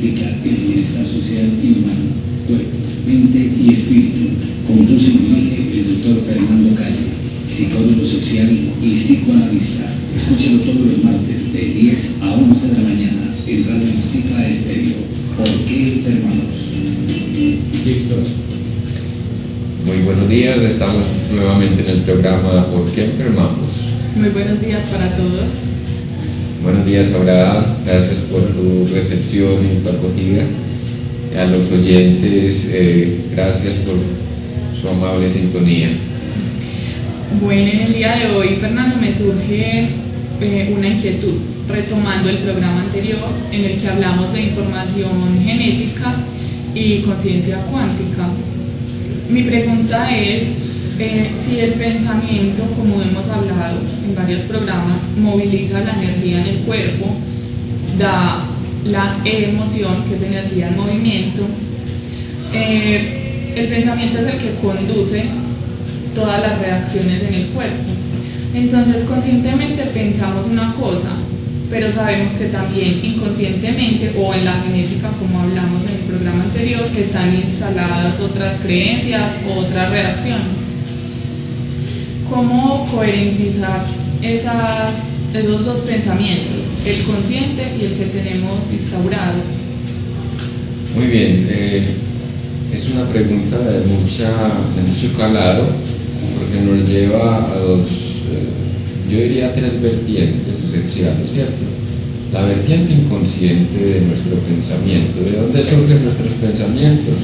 implica el bienestar social y humano, cuerpo, mente y espíritu. Conduce y dirige el doctor Fernando Calle, psicólogo social y psicoanalista. Escúchalo todos los martes de 10 a 11 de la mañana en Radio Cicla Estéreo. ¿Por qué enfermamos? Listo. Muy buenos días, estamos nuevamente en el programa ¿Por qué enfermamos? Muy buenos días para todos. Buenos días, Abraham, gracias por tu recepción y tu acogida. A los oyentes, gracias por su amable sintonía. Bueno, en el día de hoy, Fernando, me surge una inquietud, retomando el programa anterior en el que hablamos de información genética y conciencia cuántica. Mi pregunta es si el pensamiento, como hemos hablado en varios programas, moviliza la energía en el cuerpo, da la emoción, que es energía en movimiento. El pensamiento es el que conduce todas las reacciones en el cuerpo. Entonces, conscientemente pensamos una cosa, pero sabemos que también inconscientemente o en la genética, como hablamos en el programa anterior, están instaladas otras creencias o otras reacciones. ¿Cómo coherentizar esos dos pensamientos, el consciente y el que tenemos instaurado? Muy bien, es una pregunta de mucho calado, porque nos lleva a dos, yo diría tres vertientes esenciales, ¿cierto? La vertiente inconsciente de nuestro pensamiento. ¿De dónde surgen nuestros pensamientos?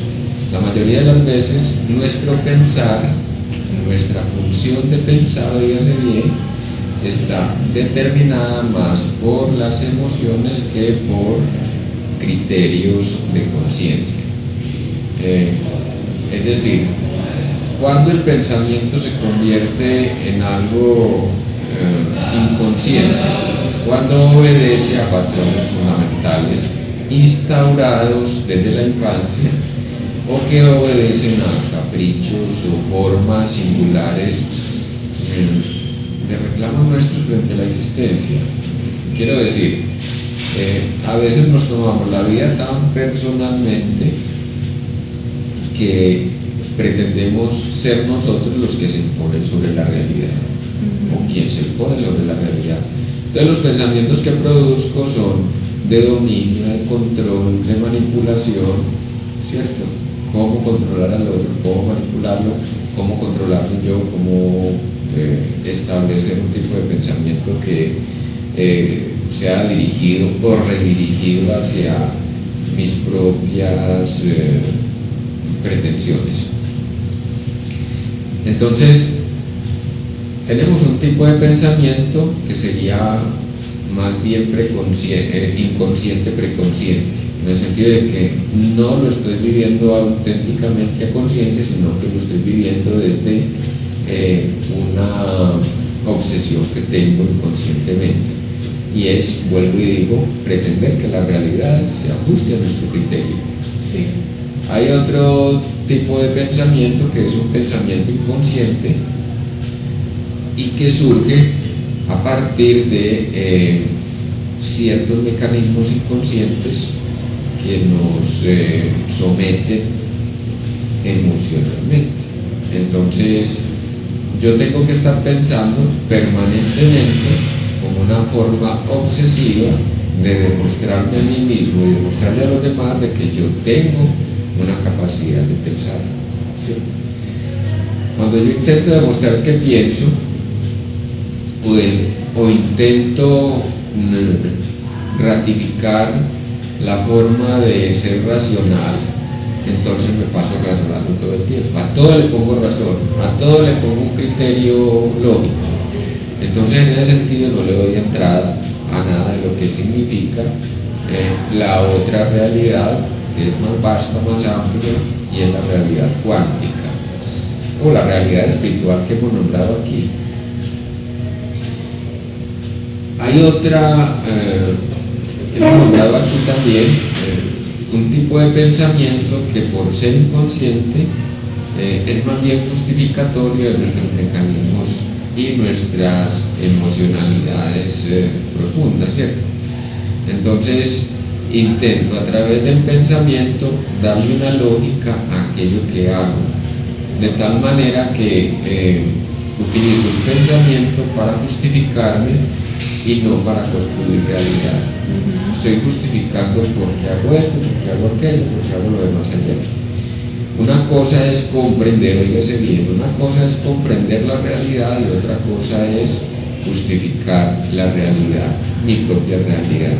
La mayoría de las veces nuestro pensar, nuestra función de pensar, dígase bien, está determinada más por las emociones que por criterios de conciencia. Es decir, cuando el pensamiento se convierte en algo inconsciente, cuando obedece a patrones fundamentales instaurados desde la infancia o que obedecen a caprichos o formas singulares de reclamo nuestro frente a la existencia. Quiero decir, a veces nos tomamos la vida tan personalmente que pretendemos ser nosotros los que se imponen sobre la realidad, o quien se impone sobre la realidad. Entonces los pensamientos que produzco son de dominio, de control, de manipulación, ¿cierto? Cómo controlar al otro, cómo manipularlo, cómo controlarlo yo, cómo establecer un tipo de pensamiento que sea dirigido o redirigido hacia mis propias pretensiones. Entonces, tenemos un tipo de pensamiento que sería más bien inconsciente preconsciente, en el sentido de que no lo estoy viviendo auténticamente a conciencia, sino que lo estoy viviendo desde una obsesión que tengo inconscientemente, y es, vuelvo y digo, pretender que la realidad se ajuste a nuestro criterio. Sí. Hay otro tipo de pensamiento que es un pensamiento inconsciente y que surge a partir de ciertos mecanismos inconscientes que nos someten emocionalmente. Entonces, yo tengo que estar pensando permanentemente como una forma obsesiva de demostrarme a mí mismo y demostrarle a los demás de que yo tengo una capacidad de pensar, ¿cierto? Cuando yo intento demostrar que pienso o intento ratificar la forma de ser racional, entonces me paso razonando todo el tiempo. A todo le pongo razón, a todo le pongo un criterio lógico. Entonces, en ese sentido, no le doy entrada a nada de lo que significa la otra realidad, que es más vasta, más amplia, y es la realidad cuántica, o la realidad espiritual que hemos nombrado aquí. Hay otra, hemos nombrado aquí también, un tipo de pensamiento que por ser inconsciente es más bien justificatorio de nuestros mecanismos y nuestras emocionalidades profundas, ¿cierto? Entonces, intento a través del pensamiento darle una lógica a aquello que hago, de tal manera que utilizo el pensamiento para justificarme y no para construir realidad. Estoy justificando por qué hago esto, por qué hago aquello, por qué hago lo demás allá. Una cosa es comprender, oígase bien, una cosa es comprender la realidad y otra cosa es justificar la realidad, mi propia realidad.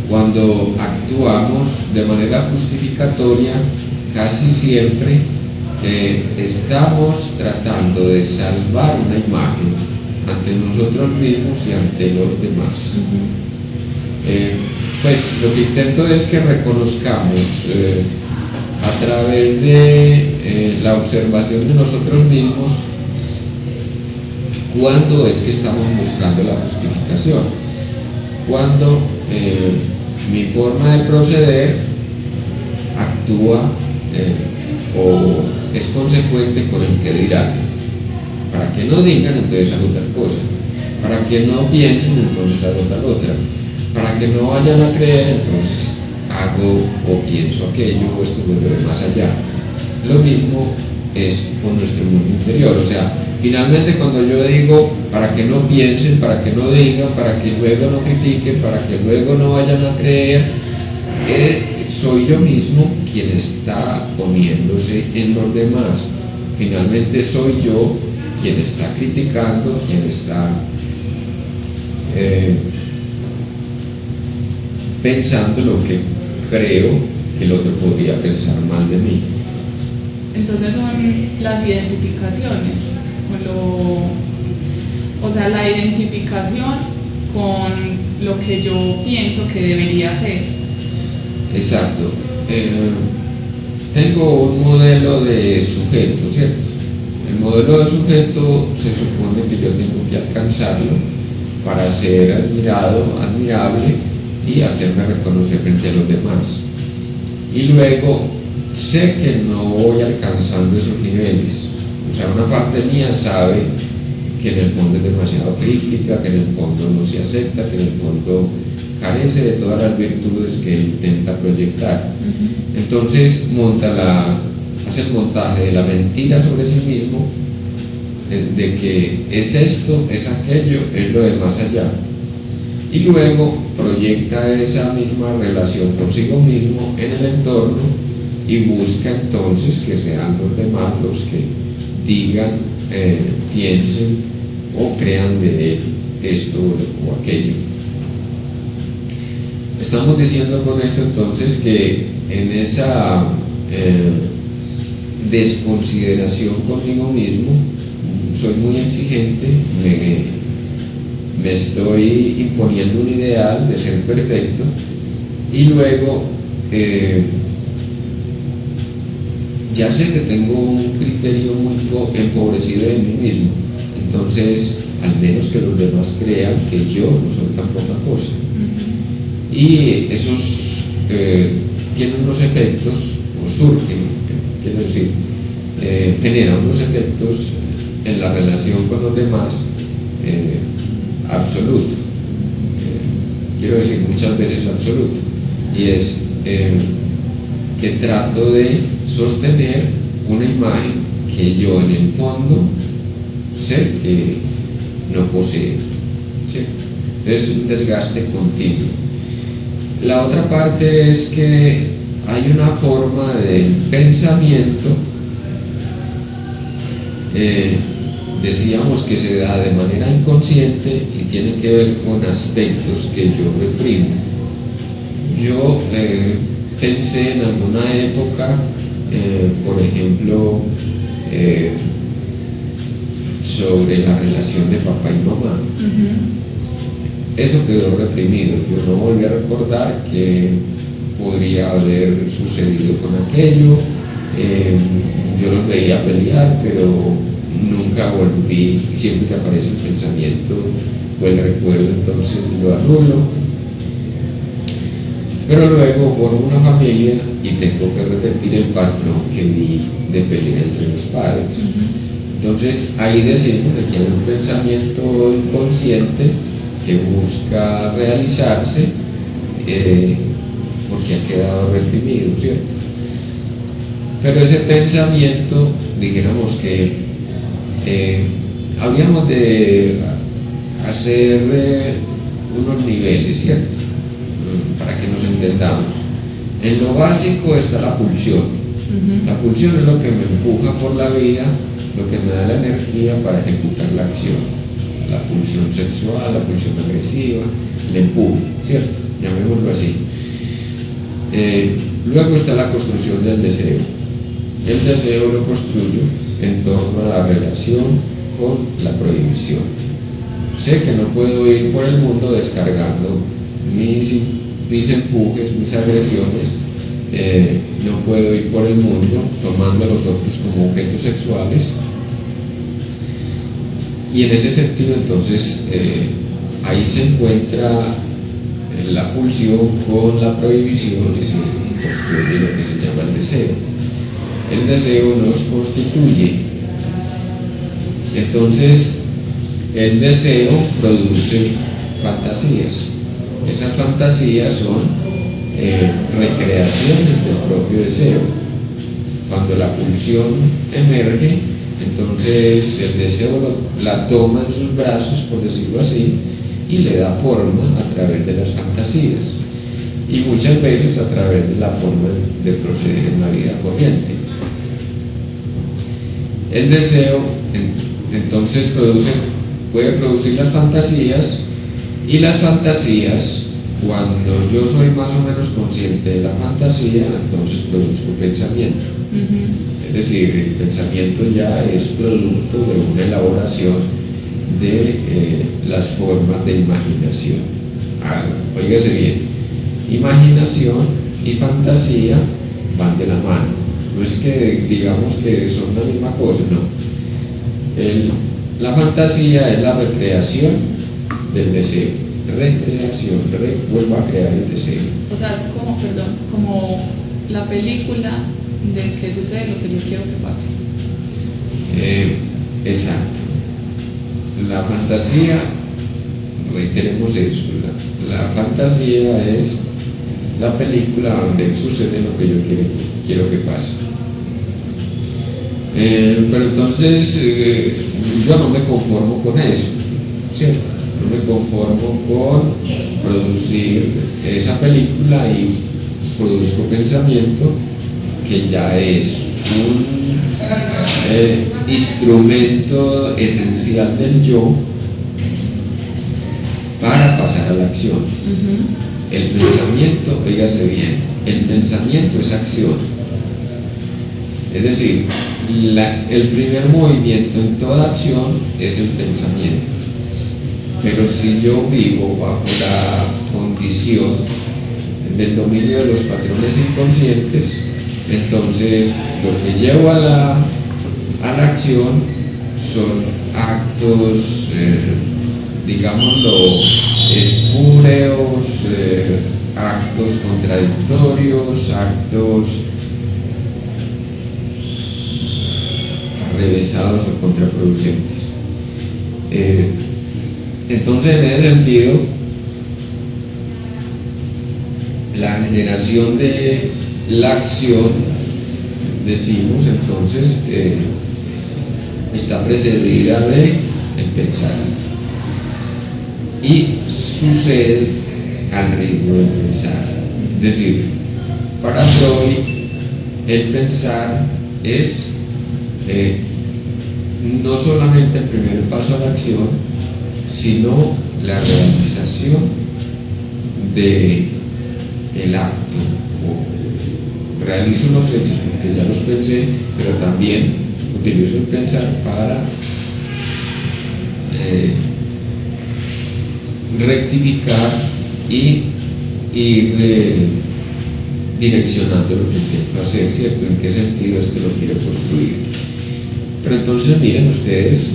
Cuando actuamos de manera justificatoria, casi siempre estamos tratando de salvar una imagen ante nosotros mismos y ante los demás. Pues lo que intento es que reconozcamos a través de la observación de nosotros mismos cuándo es que estamos buscando la justificación, cuándo mi forma de proceder actúa o es consecuente con el que dirán. Para que no digan, entonces hago tal cosa. Para que no piensen, entonces hago tal otra. Para que no vayan a creer, entonces hago o pienso aquello o esto o lo más allá. Lo mismo es con nuestro mundo interior. O sea, finalmente cuando yo digo para que no piensen, para que no digan, para que luego no critiquen, para que luego no vayan a creer, soy yo mismo quien está poniéndose en los demás. Finalmente soy yo quien está criticando, quien está pensando lo que creo que el otro podría pensar mal de mí. Entonces son las identificaciones, o sea, la identificación con lo que yo pienso que debería ser. Exacto. Tengo un modelo de sujeto, ¿cierto? El modelo de sujeto se supone que yo tengo que alcanzarlo para ser admirado, admirable y hacerme reconocer frente a los demás. Y luego sé que no voy alcanzando esos niveles. O sea, una parte mía sabe que en el fondo es demasiado crítica, que en el fondo no se acepta, que en el fondo carece de todas las virtudes que intenta proyectar. Entonces hace el montaje de la mentira sobre sí mismo, de que es esto, es aquello, es lo de más allá. Y luego proyecta esa misma relación consigo mismo en el entorno y busca entonces que sean los demás los que digan, piensen o crean de él esto o aquello. Estamos diciendo con esto entonces que en esa desconsideración conmigo mismo soy muy exigente, me estoy imponiendo un ideal de ser perfecto y luego ya sé que tengo un criterio muy empobrecido de mí mismo, entonces al menos que los demás crean que yo no soy tan poca cosa. Y esos tienen unos efectos, o surgen, quiero decir, generan unos efectos en la relación con los demás absoluto. Quiero decir muchas veces absoluto. Y es que trato de sostener una imagen que yo en el fondo sé que no poseo. ¿Sí? Es un desgaste continuo. La otra parte es que hay una forma del pensamiento, decíamos que se da de manera inconsciente y tiene que ver con aspectos que yo reprimo. Yo pensé en alguna época, por ejemplo, sobre la relación de papá y mamá. Eso quedó reprimido. Yo no volví a recordar que podría haber sucedido con aquello. Yo los veía pelear, pero nunca volví. Siempre que aparece el pensamiento o el recuerdo, entonces lo anulo. Pero luego formo una familia y tengo que repetir el patrón que vi de pelea entre mis padres. Entonces ahí decimos que hay un pensamiento inconsciente que busca realizarse porque ha quedado reprimido, ¿cierto? Pero ese pensamiento, dijéramos que habríamos de hacer unos niveles, ¿cierto? Para que nos entendamos. En lo básico está la pulsión. La pulsión es lo que me empuja por la vida, lo que me da la energía para ejecutar la acción. La pulsión sexual, la pulsión agresiva, el empuje, ¿cierto? Llamémoslo así. Luego está la construcción del deseo. El deseo lo construyo en torno a la relación con la prohibición. Sé que no puedo ir por el mundo descargando mis empujes, mis agresiones. No puedo ir por el mundo tomando a los otros como objetos sexuales. Y en ese sentido, entonces, ahí se encuentra la pulsión con la prohibición y se construye lo que se llama el deseo. El deseo nos constituye. Entonces, el deseo produce fantasías. Esas fantasías son recreaciones del propio deseo. Cuando la pulsión emerge, entonces el deseo la toma en sus brazos, por decirlo así, y le da forma a través de las fantasías. Y muchas veces a través de la forma de proceder en la vida corriente. El deseo entonces puede producir las fantasías, y las fantasías, cuando yo soy más o menos consciente de la fantasía, entonces produzco pensamiento. Es decir, el pensamiento ya es producto de una elaboración de las formas de imaginación. Óigase bien, imaginación y fantasía van de la mano. No es que digamos que son la misma cosa, no. La fantasía es la recreación del deseo. Recreación, vuelvo a crear el deseo. O sea, es como la película de que sucede lo que yo quiero que pase. Exacto. La fantasía, reiteremos eso, la fantasía es la película donde sucede lo que yo quiero que pase. Pero entonces yo no me conformo con eso, ¿cierto? No me conformo con producir esa película y produzco pensamiento, que ya es un instrumento esencial del yo para pasar a la acción. El pensamiento, oígase bien, el pensamiento es acción. Es decir, el primer movimiento en toda acción es el pensamiento. Pero si yo vivo bajo la condición del dominio de los patrones inconscientes, entonces lo que llevo a la acción son actos, digámoslo, espúreos, actos contradictorios, actos revesados o contraproducentes. Entonces, en ese sentido, la generación de la acción, decimos entonces, está precedida de el pensar, y sucede al ritmo del pensar. Es decir, para Freud, el pensar es no solamente el primer paso a la acción, sino la realización del acto. Realizo los hechos porque ya los pensé, pero también utilizo el pensar para rectificar y ir direccionando lo que intento hacer, ¿cierto? ¿En qué sentido es que lo quiero construir? Pero entonces miren ustedes,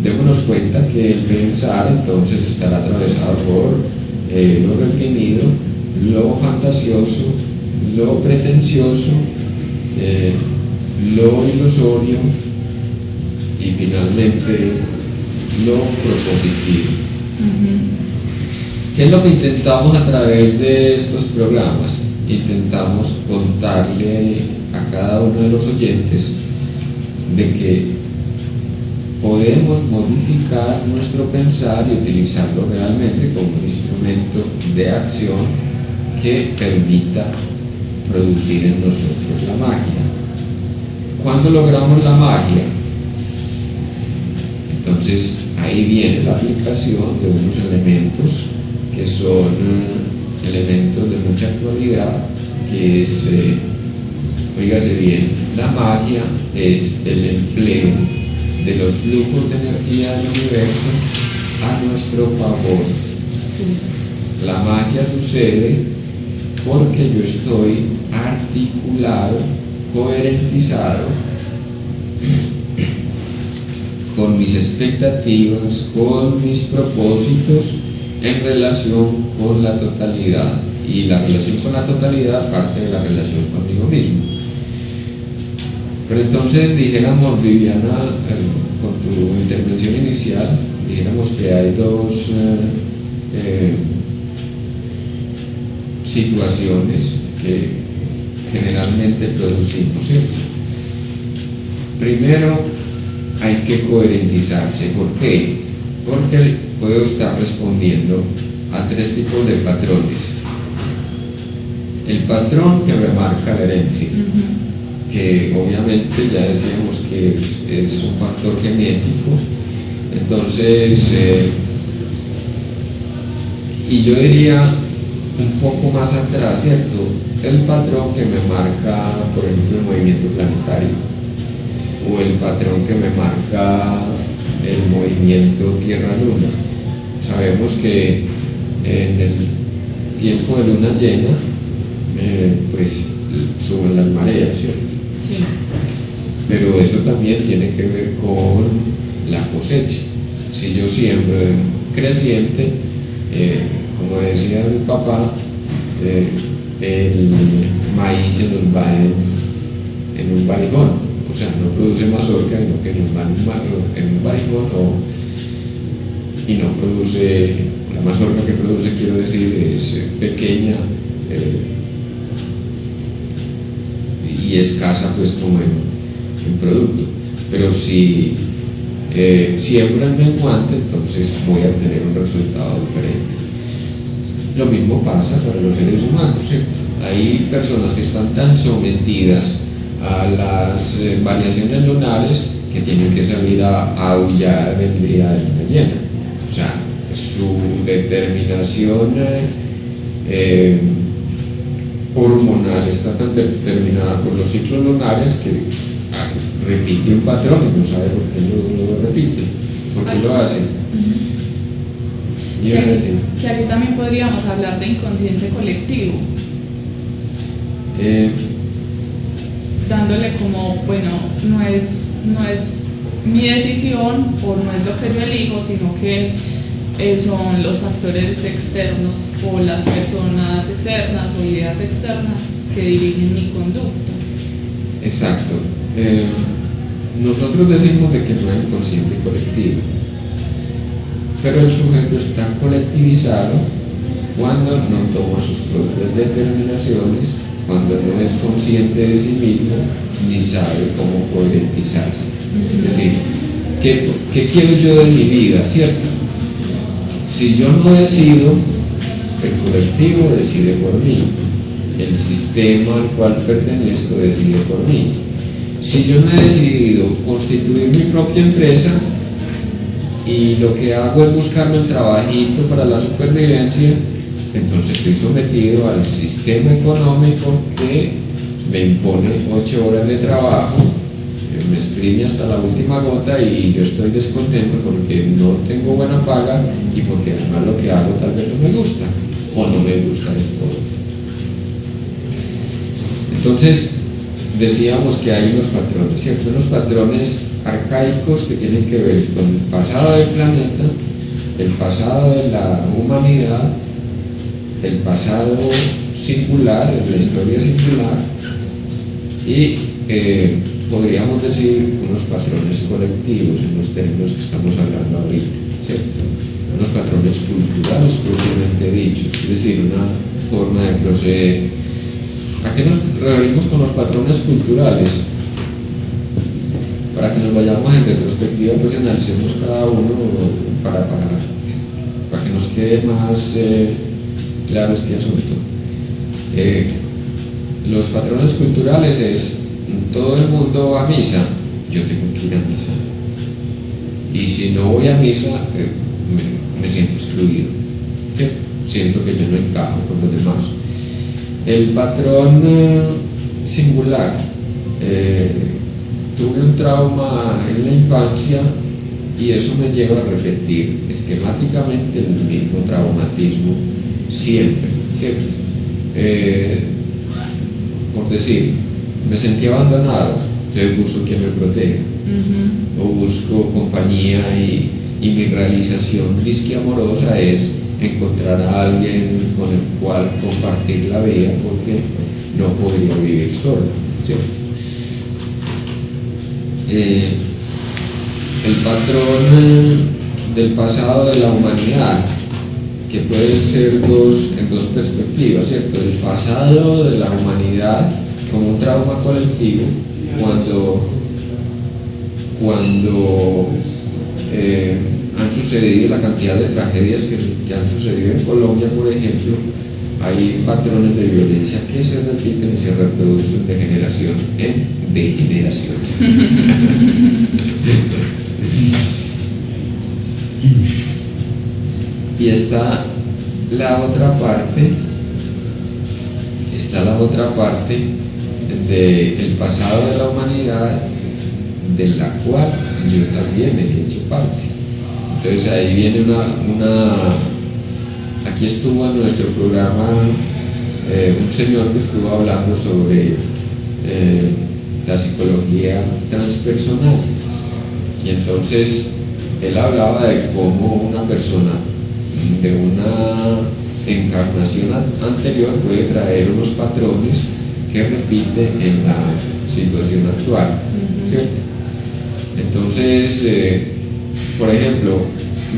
démonos cuenta que el pensar entonces estará atravesado por lo reprimido, lo fantasioso, lo pretencioso, lo ilusorio y finalmente lo propositivo. ¿Qué es lo que intentamos a través de estos programas? Intentamos contarle a cada uno de los oyentes de que podemos modificar nuestro pensar y utilizarlo realmente como un instrumento de acción que permita producir en nosotros la magia. ¿Cuándo logramos la magia? Entonces ahí viene la aplicación de unos elementos que son elementos de mucha actualidad, que es, oígase bien, la magia es el empleo de los flujos de energía del universo a nuestro favor. Sí. La magia sucede porque yo estoy articulado, coherentizado con mis expectativas, con mis propósitos en relación con la totalidad. Y la relación con la totalidad parte de la relación conmigo mismo. Pero entonces dijéramos, Viviana, con tu intervención inicial, dijéramos que hay dos situaciones que generalmente producimos, ¿cierto? Primero, hay que coherentizarse. ¿Por qué? Porque puedo estar respondiendo a tres tipos de patrones. El patrón que me marca la herencia, que obviamente ya decíamos que es un factor genético. Entonces, y yo diría un poco más atrás, ¿cierto? El patrón que me marca, por ejemplo, el movimiento planetario, o el patrón que me marca el movimiento Tierra-Luna. Sabemos que en el tiempo de luna llena, pues suben las mareas, ¿cierto? Sí. Pero eso también tiene que ver con la cosecha. Si yo siembro creciente, como decía mi papá, el maíz se nos va en un varijón. O sea, no produce mazorca, sino que nos va en un varijón, y no produce, la mazorca que produce, quiero decir, es pequeña y escasa, pues, como en producto. Pero si siembro en menguante, entonces voy a tener un resultado diferente. Lo mismo pasa para los seres humanos, ¿cierto? Hay personas que están tan sometidas a las variaciones lunares que tienen que salir a aullar el día de luna llena. O sea, su determinación hormonal está tan determinada por los ciclos lunares que repite un patrón y no sabe por qué lo repite, por qué lo hace. Que aquí también podríamos hablar de inconsciente colectivo. Dándole como, bueno, no es mi decisión o no es lo que yo elijo, sino que son los factores externos o las personas externas o ideas externas que dirigen mi conducta. Exacto. Nosotros decimos de que no hay inconsciente colectivo, pero el sujeto está colectivizado cuando no toma sus propias determinaciones, cuando no es consciente de sí mismo ni sabe cómo coherentizarse. Es decir, ¿qué quiero yo de mi vida? ¿Cierto? Si yo no decido, el colectivo decide por mí, el sistema al cual pertenezco decide por mí. Si yo no he decidido constituir mi propia empresa y lo que hago es buscarme el trabajito para la supervivencia, entonces estoy sometido al sistema económico que me impone 8 horas de trabajo, me exprime hasta la última gota y yo estoy descontento porque no tengo buena paga y porque además lo que hago tal vez no me gusta o no me gusta del todo. Entonces decíamos que hay unos patrones, ¿cierto? Unos patrones arcaicos que tienen que ver con el pasado del planeta, el pasado de la humanidad, el pasado singular, la historia singular, y podríamos decir unos patrones colectivos en los términos que estamos hablando ahorita, ¿cierto? unos patrones culturales propiamente dichos, es decir, una forma de proceder. ¿A qué nos referimos con los patrones culturales? Para que nos vayamos en retrospectiva, pues analicemos cada uno para que nos quede más claro este asunto. Los patrones culturales es: todo el mundo va a misa, yo tengo que ir a misa, y si no voy a misa me siento excluido, ¿sí? Siento que yo no encajo con los demás. El patrón singular: tuve un trauma en la infancia y eso me lleva a repetir esquemáticamente el mismo traumatismo siempre, ¿cierto? Por decir, me sentí abandonado, entonces busco quien me proteja, o busco compañía, y mi realización disque amorosa es encontrar a alguien con el cual compartir la vida, porque no podría vivir solo, ¿cierto? El patrón del pasado de la humanidad, que pueden ser en dos perspectivas, ¿cierto? El pasado de la humanidad como un trauma colectivo, cuando han sucedido la cantidad de tragedias que han sucedido en Colombia, por ejemplo, hay patrones de violencia que se repiten y se reproducen de generación en degeneración. Y está la otra parte del pasado de la humanidad, de la cual yo también he hecho parte. Entonces ahí viene aquí estuvo en nuestro programa un señor que estuvo hablando sobre la psicología transpersonal, y entonces él hablaba de cómo una persona de una encarnación anterior puede traer unos patrones que repite en la situación actual, ¿cierto? Entonces, por ejemplo,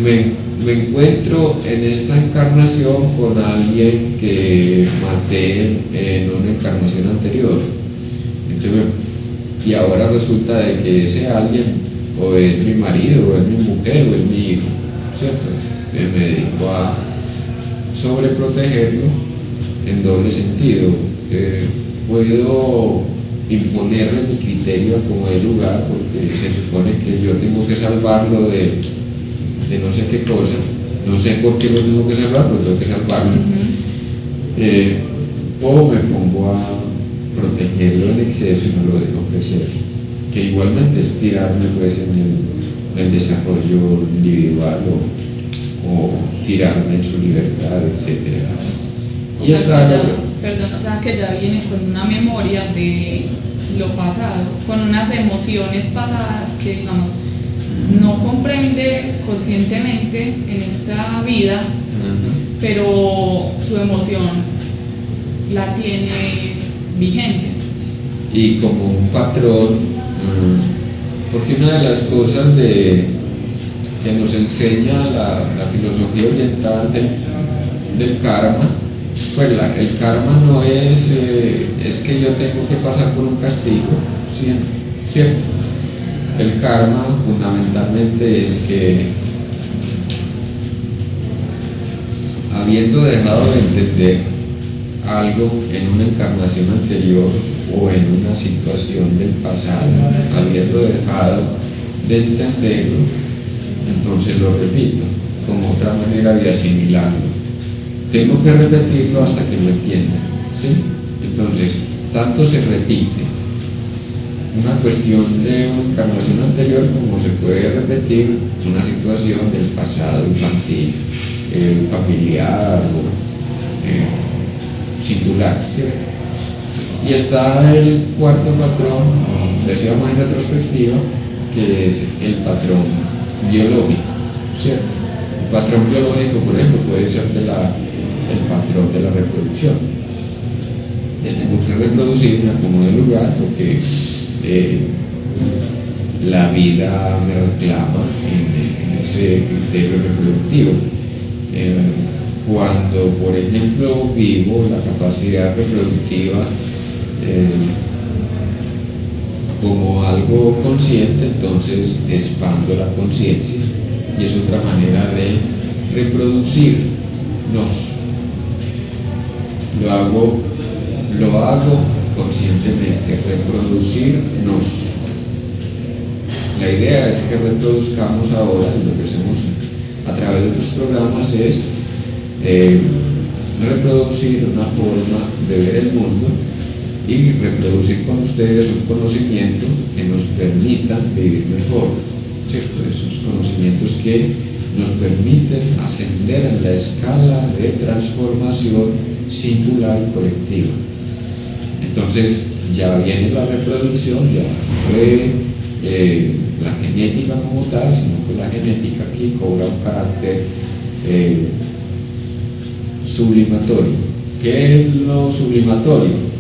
me encuentro en esta encarnación con alguien que maté en una encarnación anterior, entonces, y ahora resulta de que ese alguien o es mi marido, o es mi mujer, o es mi hijo, ¿cierto? Me dedico a sobreprotegerlo en doble sentido. Puedo imponerle mi criterio a como de lugar, porque se supone que yo tengo que salvarlo de no sé qué cosa, no sé por qué lo tengo que salvar, pero tengo que salvarlo. O me pongo a protegerlo en exceso y no lo dejo crecer, que igualmente es tirarme pues en el desarrollo individual o tirarme en su libertad, etc. Y Perdón, o sea que ya viene con una memoria de lo pasado, con unas emociones pasadas que, digamos, no comprende conscientemente en esta vida, pero su emoción la tiene vigente. Y como un patrón, porque una de las cosas que nos enseña la filosofía oriental del karma, pues el karma no es que yo tengo que pasar por un castigo, ¿cierto? El karma fundamentalmente es que, habiendo dejado de entender algo en una encarnación anterior o en una situación del pasado, habiendo dejado de entenderlo, entonces lo repito como otra manera de asimilarlo. Tengo que repetirlo hasta que lo entienda, ¿sí? Entonces, tanto se repite una cuestión de una encarnación anterior como se puede repetir una situación del pasado infantil, familiar o singular, ¿cierto? Y está el cuarto patrón, decíamos en retrospectiva, que es el patrón biológico, ¿cierto? El patrón biológico, por ejemplo, puede ser el patrón de la reproducción. Yo tengo que reproducirme a como de lugar porque la vida me reclama en ese criterio reproductivo. Cuando, por ejemplo, vivo la capacidad reproductiva como algo consciente, entonces expando la conciencia y es otra manera de reproducirnos. Lo hago conscientemente, reproducirnos. La idea es que reproduzcamos ahora, y lo que hacemos a través de estos programas es reproducir una forma de ver el mundo y reproducir con ustedes un conocimiento que nos permita vivir mejor, ¿cierto? Esos conocimientos que nos permiten ascender en la escala de transformación singular y colectiva. Entonces ya viene la reproducción, ya fue la genética como tal, sino que la genética aquí cobra un carácter sublimatorio. ¿Qué es lo sublimatorio?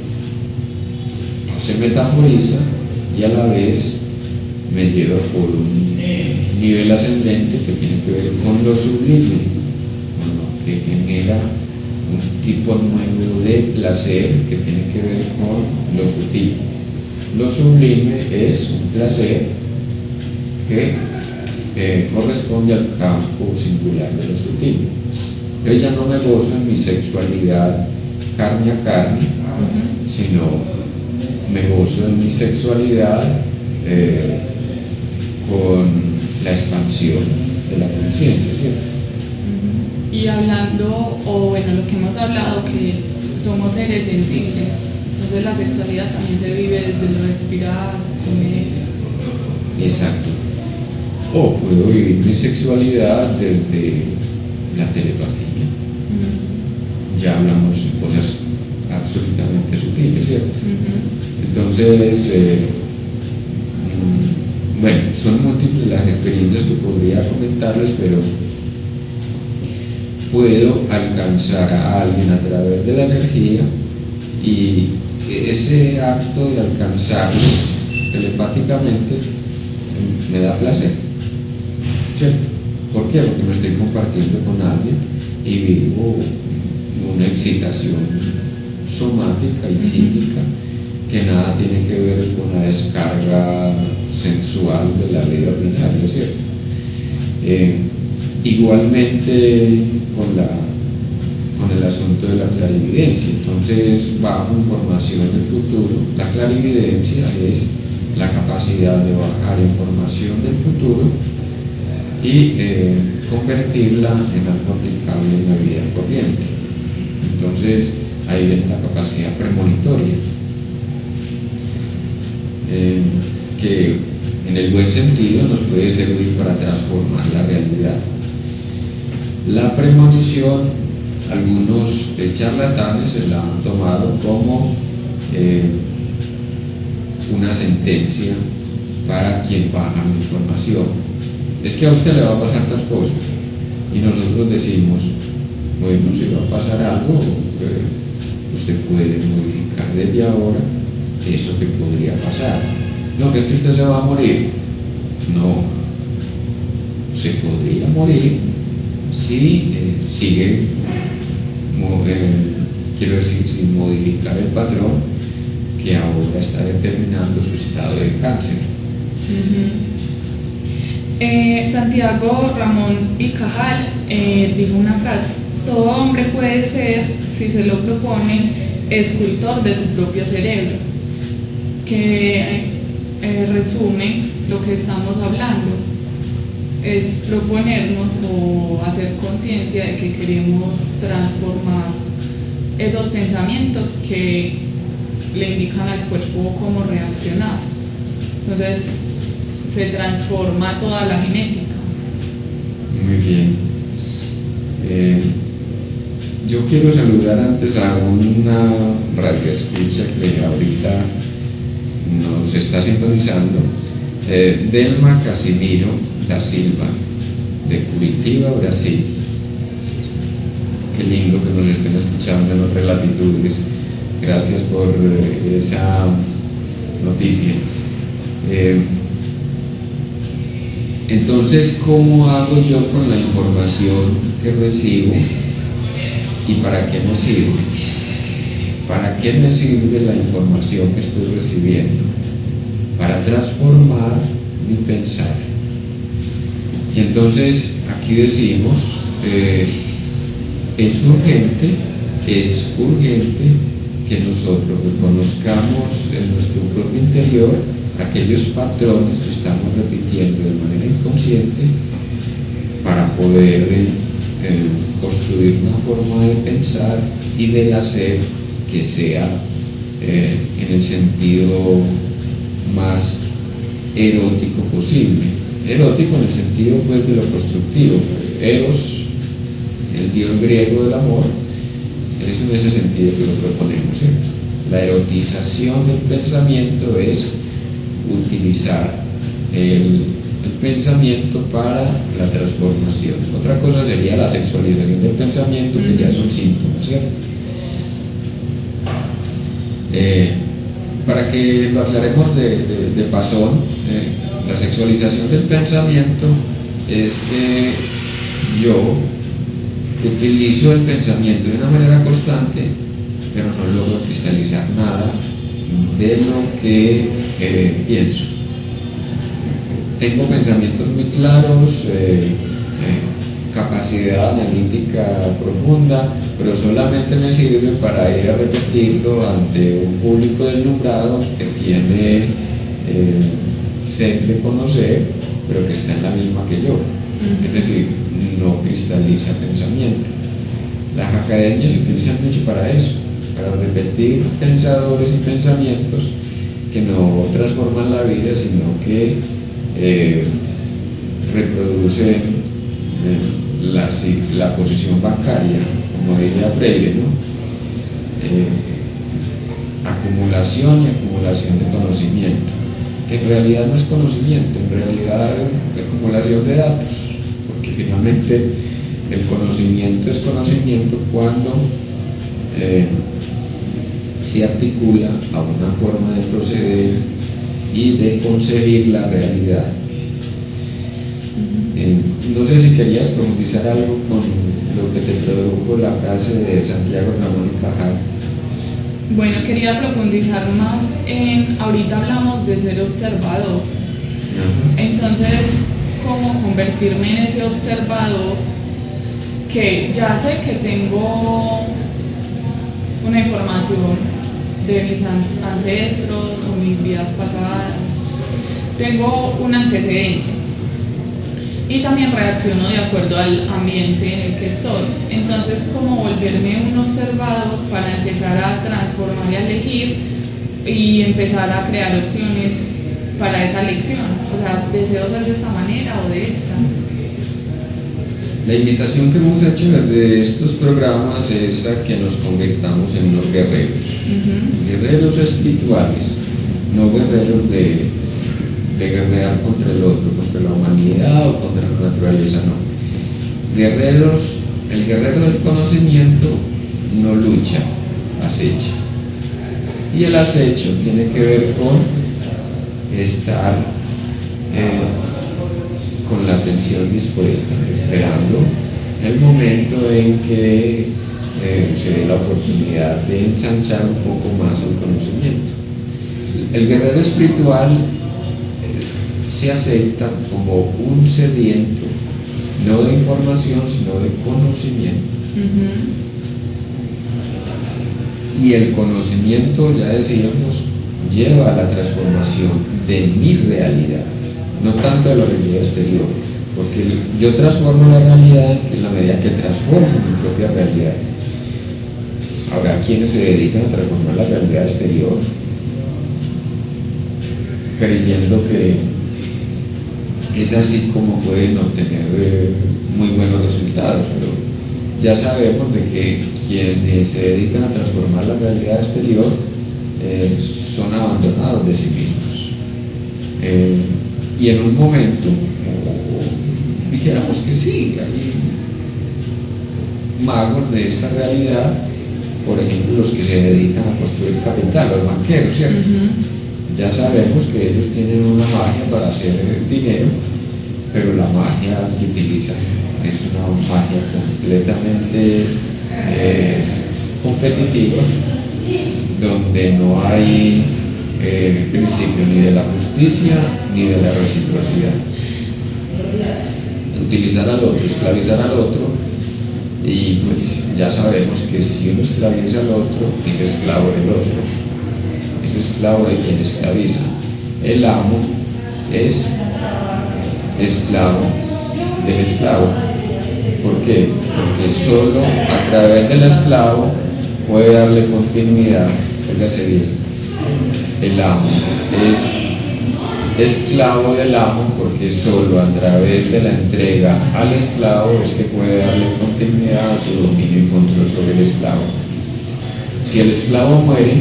Se metaforiza y a la vez me lleva por un nivel ascendente que tiene que ver con lo sublime, con lo que genera un tipo nuevo de placer que tiene que ver con lo sutil. Lo sublime es un placer que corresponde al campo singular de lo sutil. Yo ya no me gozo en mi sexualidad carne a carne, sino me gozo en mi sexualidad con la expansión de la conciencia, ¿cierto? Y hablando, o bueno, lo que hemos hablado, que somos seres sensibles, entonces la sexualidad también se vive desde el respirar, comer. Exacto. O puedo vivir mi sexualidad desde la telepatía. Ya hablamos de cosas absolutamente sutiles, ¿cierto? Entonces, bueno, son múltiples las experiencias que podría comentarles, pero puedo alcanzar a alguien a través de la energía y ese acto de alcanzarlo telepáticamente me da placer, ¿cierto? ¿Por qué? Porque me estoy compartiendo con alguien y vivo una excitación somática y psíquica que nada tiene que ver con la descarga sensual de la vida ordinaria, ¿cierto? Igualmente con el asunto de la clarividencia. Entonces, bajo información del futuro, la clarividencia es la capacidad de bajar información del futuro y convertirla en algo aplicable en la vida corriente. Entonces, ahí viene la capacidad premonitoria, que en el buen sentido nos puede servir para transformar la realidad. La premonición, algunos charlatanes se la han tomado como una sentencia para quien baja la información. Es que a usted le va a pasar tal cosa y nosotros decimos, bueno, si va a pasar algo, usted puede modificar desde ahora eso que podría pasar. No, que es que usted se va a morir. No, se podría morir si sigue, quiero decir, sin modificar el patrón que ahora está determinando su estado de cáncer. Santiago Ramón y Cajal dijo una frase: todo hombre puede ser, si se lo propone, escultor de su propio cerebro, que resume lo que estamos hablando. Es proponernos o hacer conciencia de que queremos transformar esos pensamientos que le indican al cuerpo cómo reaccionar. Entonces se transforma toda la genética. Muy bien. Yo quiero saludar antes a una radioescucha que ahorita nos está sintonizando, Delma Casimiro da Silva, de Curitiba, Brasil. Qué lindo que nos estén escuchando en otras latitudes. Gracias por esa noticia. Entonces, ¿cómo hago yo con la información que recibo y para qué me sirve? ¿Para qué me sirve la información que estoy recibiendo? Para transformar mi pensar. Y entonces aquí decimos, es urgente que nosotros reconozcamos en nuestro propio interior aquellos patrones que estamos repitiendo de manera inconsciente para poder construir una forma de pensar y de hacer que sea en el sentido más erótico posible. Erótico en el sentido pues de lo constructivo. Eros, el dios griego del amor, es en ese sentido que lo proponemos, ¿cierto? La erotización del pensamiento es utilizar el pensamiento para la transformación. Otra cosa sería la sexualización del pensamiento, que ya son síntomas, ¿cierto? Para que lo aclaremos de pasón, la sexualización del pensamiento es que yo utilizo el pensamiento de una manera constante, pero no logro cristalizar nada de lo que pienso. Tengo pensamientos muy claros, capacidad analítica profunda, pero solamente me sirve para ir a repetirlo ante un público deslumbrado que tiene sed de conocer, pero que está en la misma que yo. Es decir, no cristaliza pensamiento. Las academias se utilizan mucho para eso, para repetir pensadores y pensamientos que no transforman la vida, sino que reproducen la posición bancaria, como diría Freire, ¿no? Acumulación y acumulación de conocimiento, que en realidad no es conocimiento, en realidad es acumulación de datos, porque finalmente el conocimiento es conocimiento cuando se articula a una forma de proceder y de concebir la realidad. No sé si querías profundizar algo con lo que te produjo la frase de Santiago Ramón y Cajal. Bueno, quería profundizar más en, ahorita hablamos de ser observador. Entonces, ¿cómo convertirme en ese observador que ya sé que tengo una información de mis ancestros o mis vidas pasadas? Tengo un antecedente y también reacciono de acuerdo al ambiente en el que estoy. Entonces, ¿cómo volverme un observador para empezar a transformar y a elegir y empezar a crear opciones para esa elección? O sea, ¿deseo ser de esta manera o de esta? La invitación que hemos hecho desde estos programas es a que nos convirtamos en unos guerreros, guerreros espirituales, no guerreros de guerrear contra el otro, contra la humanidad o contra la naturaleza, no. Guerreros, el guerrero del conocimiento no lucha, acecha. Y el acecho tiene que ver con estar con la atención dispuesta, esperando el momento en que se dé la oportunidad de ensanchar un poco más el conocimiento. El guerrero espiritual se acepta como un sediento, no de información, sino de conocimiento. Y el conocimiento, ya decíamos, lleva a la transformación de mi realidad, no tanto de la realidad exterior, porque yo transformo la realidad en la medida que transformo mi propia realidad. Habrá quienes se dedican a transformar la realidad exterior, creyendo que es así como pueden obtener muy buenos resultados, pero ya sabemos de que quienes se dedican a transformar la realidad exterior son abandonados de sí mismos. Y en un momento, dijéramos que sí, hay magos de esta realidad, por ejemplo los que se dedican a construir capital, los banqueros, ¿cierto? Ya sabemos que ellos tienen una magia para hacer dinero pero la magia que utilizan es una magia completamente competitiva, donde no hay principio ni de la justicia ni de la reciprocidad. Utilizar al otro, esclavizar al otro, y pues ya sabemos que si uno esclaviza al otro, es esclavo del otro, es esclavo de quien esclaviza. El amo es esclavo del esclavo. ¿Por qué? Porque solo a través del esclavo puede darle continuidad. Fíjese bien, el amo es esclavo del amo porque solo a través de la entrega al esclavo es que puede darle continuidad a su dominio y control sobre el esclavo. Si el esclavo muere,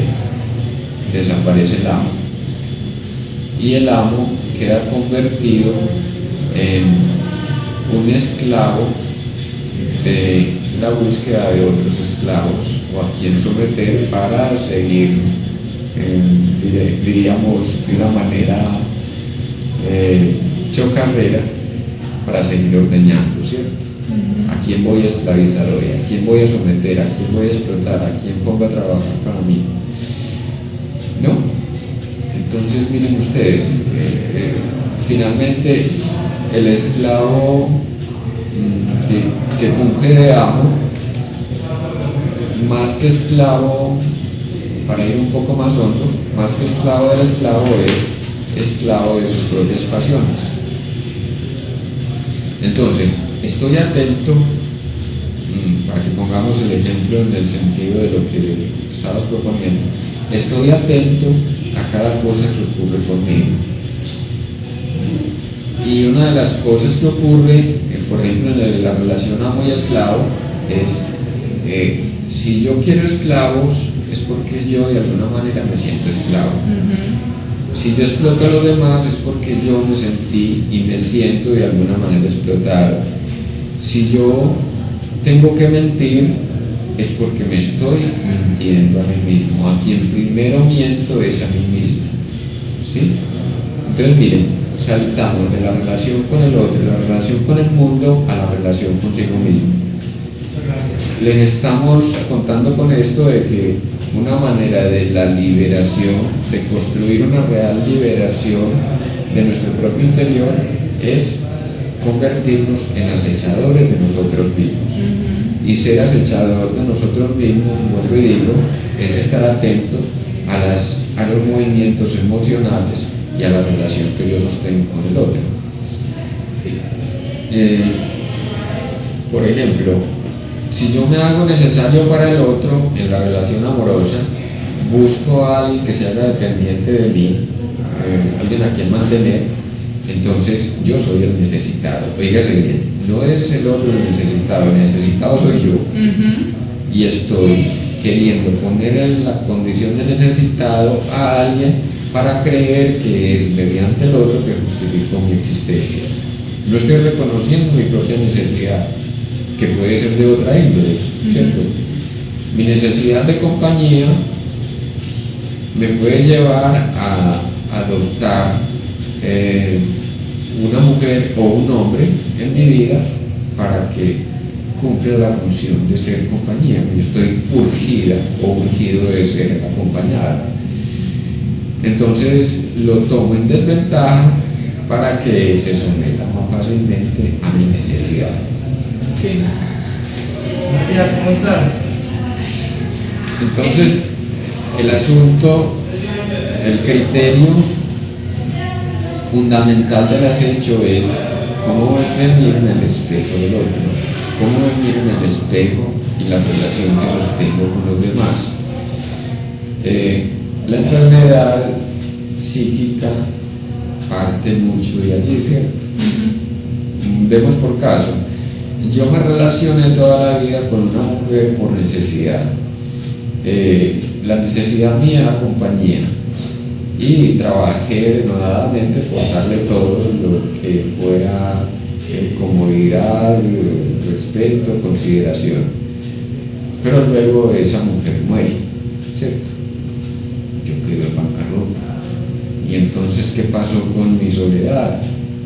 desaparece el amo y el amo queda convertido en un esclavo de la búsqueda de otros esclavos o a quien someter para seguir, diríamos de una manera chocarrera, para seguir ordeñando, ¿cierto? ¿A quién voy a esclavizar hoy? ¿A quién voy a someter? ¿A quién voy a explotar? ¿A quién pongo a trabajar para mí? ¿No? Entonces miren ustedes, finalmente el esclavo que funge de amo, más que esclavo, para ir un poco más hondo, más que esclavo del esclavo, es esclavo de sus propias pasiones. Entonces, estoy atento, para que pongamos el ejemplo en el sentido de lo que estabas proponiendo, estoy atento a cada cosa que ocurre conmigo. Y una de las cosas que ocurre, por ejemplo, en la relación amo y esclavo, es si yo quiero esclavos, es porque yo de alguna manera me siento esclavo. Si yo exploto a los demás, es porque yo me sentí y me siento de alguna manera explotado. Si yo tengo que mentir, es porque me estoy mintiendo a mí mismo. A quien primero miento es a mí mismo, ¿sí? Entonces miren, saltamos de la relación con el otro, de la relación con el mundo, a la relación consigo mismo. Les estamos contando con esto de que una manera de la liberación, de construir una real liberación de nuestro propio interior, es convertirnos en acechadores de nosotros mismos. Y ser acechador de nosotros mismos, vuelvo y digo, es estar atento a los movimientos emocionales y a la relación que yo sostengo con el otro. Por ejemplo, si yo me hago necesario para el otro en la relación amorosa, busco a alguien que se haga dependiente de mí, alguien a quien mantener, entonces yo soy el necesitado. Oígase bien, no es el otro el necesitado soy yo. Y estoy queriendo poner en la condición de necesitado a alguien para creer que es mediante el otro que justifico mi existencia. No estoy reconociendo mi propia necesidad, que puede ser de otra índole, ¿cierto? Mi necesidad de compañía me puede llevar a adoptar una mujer o un hombre en mi vida para que cumpla la función de ser compañía. Yo estoy urgida o urgido de ser acompañada. Entonces lo tomo en desventaja para que se someta más fácilmente a mi necesidad. Sí. ¿Cómo está? Entonces, el asunto, el criterio fundamental del acecho es cómo venir en el espejo del otro, cómo venir en el espejo y la relación que sostengo con los demás. La enfermedad psíquica parte mucho de allí, ¿cierto? Demos por caso, yo me relacioné toda la vida con una mujer por necesidad. La necesidad mía era compañía y trabajé denodadamente por darle todo lo que fuera comodidad, respeto, consideración. Pero luego esa mujer muere, ¿cierto? Yo quedo en bancarrota. Y entonces, ¿qué pasó con mi soledad?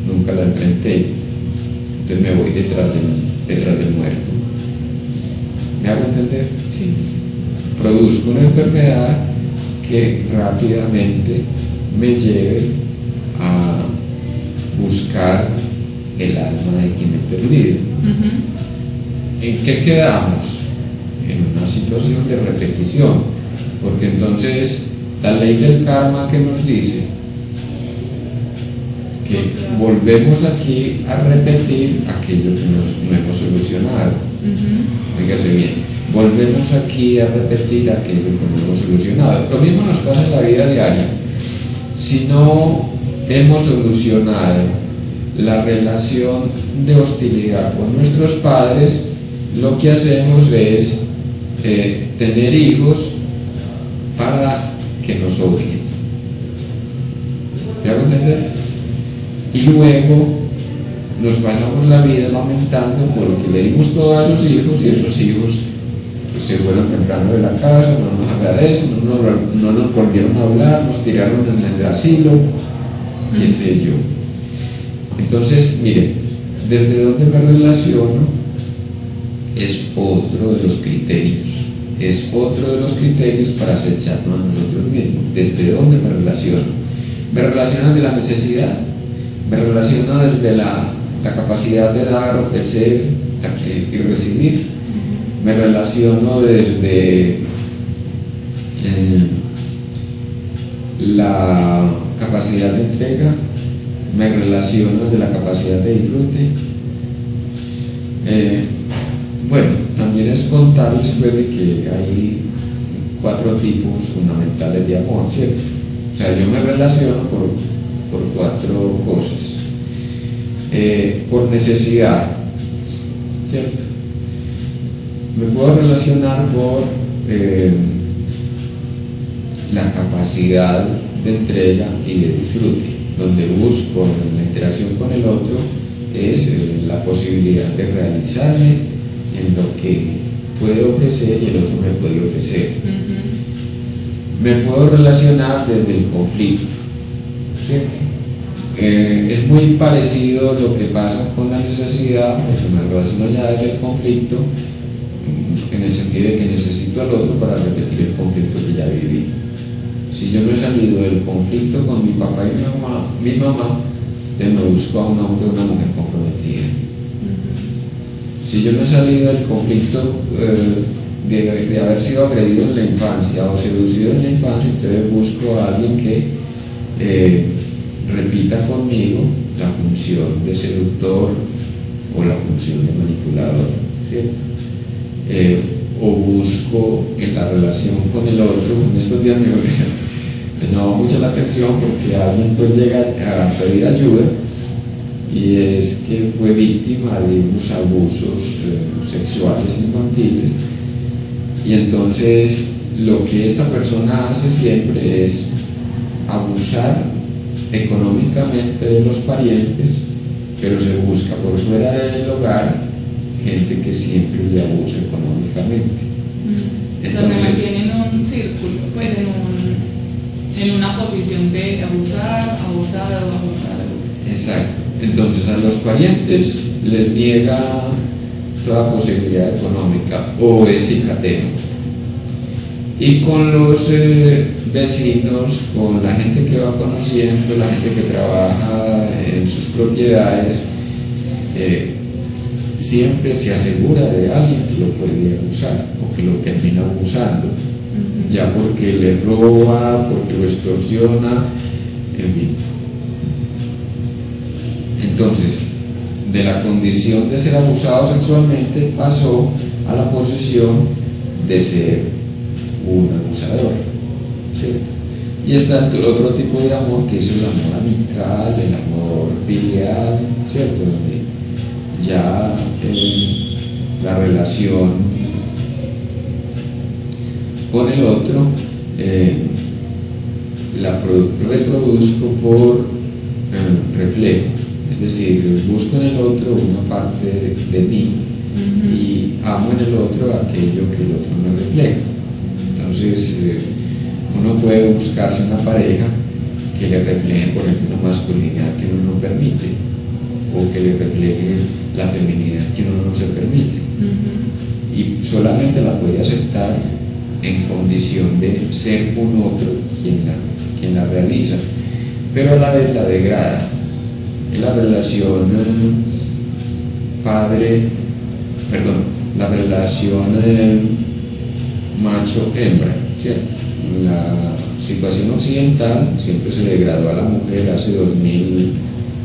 nunca la enfrenté, entonces me voy detrás del muerto. ¿Me hago entender? Sí. Produzco una enfermedad que rápidamente me lleve a buscar el alma de quien he perdido. ¿En qué quedamos? En una situación de repetición, porque entonces la ley del karma que nos dice que volvemos aquí a repetir aquello que no hemos solucionado. Fíjese bien, volvemos aquí a repetir aquello que no hemos solucionado. Lo mismo nos pasa en la vida diaria. Si no hemos solucionado la relación de hostilidad con nuestros padres, lo que hacemos es tener hijos para que nos odien. ¿Me hago entender? Y luego nos pasamos la vida lamentando porque le dimos todo a los hijos y esos hijos pues, se fueron temprano de la casa, no nos agradecen, no nos volvieron a hablar, nos tiraron en el asilo, qué sé yo. Entonces, miren, desde donde me relaciono es otro de los criterios, para acecharnos a nosotros mismos. ¿Desde dónde me relaciono? Me relaciono desde la necesidad, me relaciono desde la capacidad de dar, ofrecer y recibir, me relaciono desde la capacidad de entrega, me relaciono desde la capacidad de disfrute. Bueno, también es contarles pues, de que hay 4 tipos fundamentales de amor, ¿cierto? O sea, yo me relaciono por 4 cosas. Por necesidad, ¿cierto? Me puedo relacionar por la capacidad de entrega y de disfrute, donde busco en la interacción con el otro es la posibilidad de realizarme en lo que puedo ofrecer y el otro me puede ofrecer. Me puedo relacionar desde el conflicto, ¿cierto? Es muy parecido lo que pasa con la necesidad, porque me relaciono ya desde el conflicto, en el sentido de que necesito al otro para repetir el conflicto que ya viví. Si yo no he salido del conflicto con mi papá y mi mamá, me busco a un hombre o una mujer comprometida. Si yo no he salido del conflicto de haber sido agredido en la infancia o seducido en la infancia, entonces busco a alguien que repita conmigo la función de seductor o la función de manipulador, ¿cierto? O busco en la relación con el otro. En estos días me llamó mucho la atención porque alguien pues llega a pedir ayuda y es que fue víctima de unos abusos sexuales infantiles, y entonces lo que esta persona hace siempre es abusar económicamente de los parientes, pero se busca por fuera del hogar gente que siempre le abusa económicamente. Entonces me mantiene en un círculo, pues en una posición de abusar. Exacto. Entonces a los parientes les niega toda posibilidad económica o es cicatero. Y con los vecinos, con la gente que va conociendo, la gente que trabaja en sus propiedades, siempre se asegura de alguien que lo puede abusar o que lo termina abusando, ya porque le roba, porque lo extorsiona, en fin. Entonces, de la condición de ser abusado sexualmente pasó a la posición de ser un abusador, ¿cierto? Y está el otro tipo de amor, que es el amor amical, el amor filial, ¿cierto? Donde ya la relación con el otro la reproduzco por reflejo, es decir, busco en el otro una parte de mí y amo en el otro aquello que el otro me refleja. Entonces uno puede buscarse una pareja que le refleje, por ejemplo, una masculinidad que uno no permite, o que le refleje la feminidad que uno no se permite. Y solamente la puede aceptar en condición de ser un otro quien la realiza, pero a la vez la degrada. En la relación la relación macho-hembra, ¿cierto? La situación occidental siempre se degradó a la mujer hace 2000,